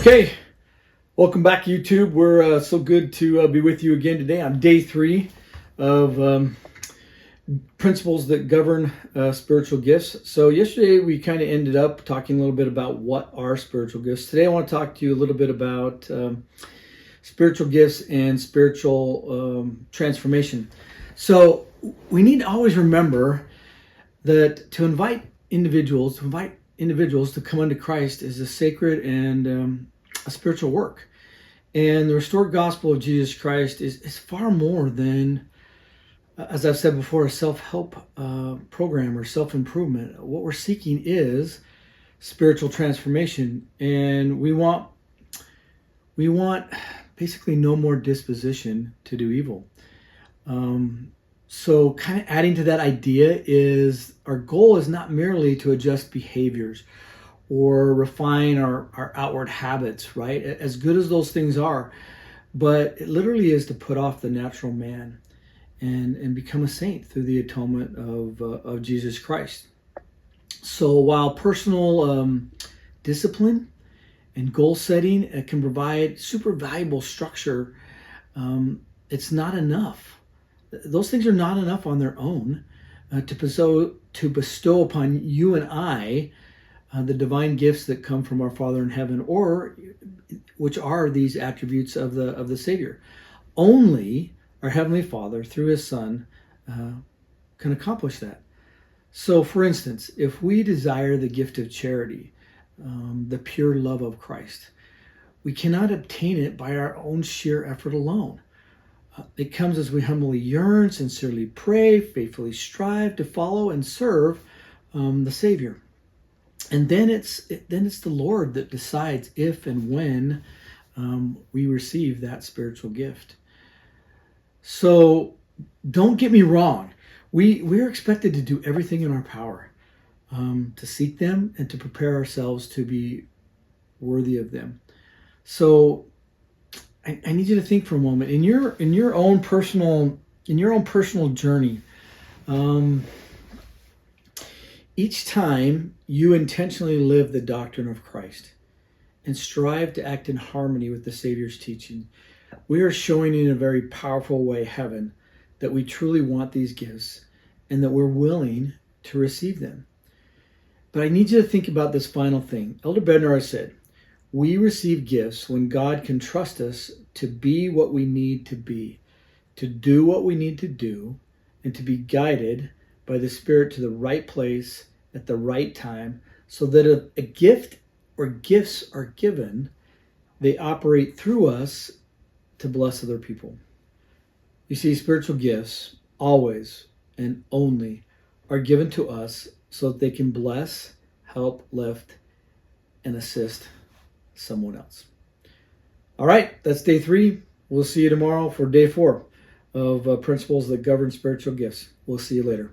Okay, welcome back, YouTube. We're so good to be with you again today on day 3 of principles that govern spiritual gifts. So yesterday we kind of ended up talking a little bit about what are spiritual gifts. Today I want to talk to you a little bit about spiritual gifts and spiritual transformation. So we need to always remember that to invite individuals to come unto Christ is a sacred and a spiritual work. And the restored gospel of Jesus Christ is far more than, as I've said before, a self-help program or self-improvement. What we're seeking is spiritual transformation, and we want basically no more disposition to do evil. So kind of adding to that idea is our goal is not merely to adjust behaviors or refine our outward habits, right? As good as those things are, but it literally is to put off the natural man and become a saint through the atonement of Jesus Christ. So while personal discipline and goal setting can provide super valuable structure, it's not enough. Those things are not enough on their own to bestow upon you and I the divine gifts that come from our Father in heaven, or which are these attributes of the Savior. Only our Heavenly Father, through His Son, can accomplish that. So, for instance, if we desire the gift of charity, the pure love of Christ, we cannot obtain it by our own sheer effort alone. It comes as we humbly yearn, sincerely pray, faithfully strive to follow and serve the Savior. And then it's the Lord that decides if and when we receive that spiritual gift. So don't get me wrong. We're expected to do everything in our power to seek them and to prepare ourselves to be worthy of them. So I need you to think for a moment in your own personal journey. Each time you intentionally live the doctrine of Christ and strive to act in harmony with the Savior's teaching, we are showing in a very powerful way, heaven, that we truly want these gifts and that we're willing to receive them. But I need you to think about this final thing. Elder Bednar said, we receive gifts when God can trust us to be what we need to be, to do what we need to do, and to be guided by the Spirit to the right place at the right time, so that if a gift or gifts are given, they operate through us to bless other people. You see, spiritual gifts always and only are given to us so that they can bless, help, lift, and assist someone else. All right, that's day 3. We'll see you tomorrow for day 4 of principles that govern spiritual gifts. We'll see you later.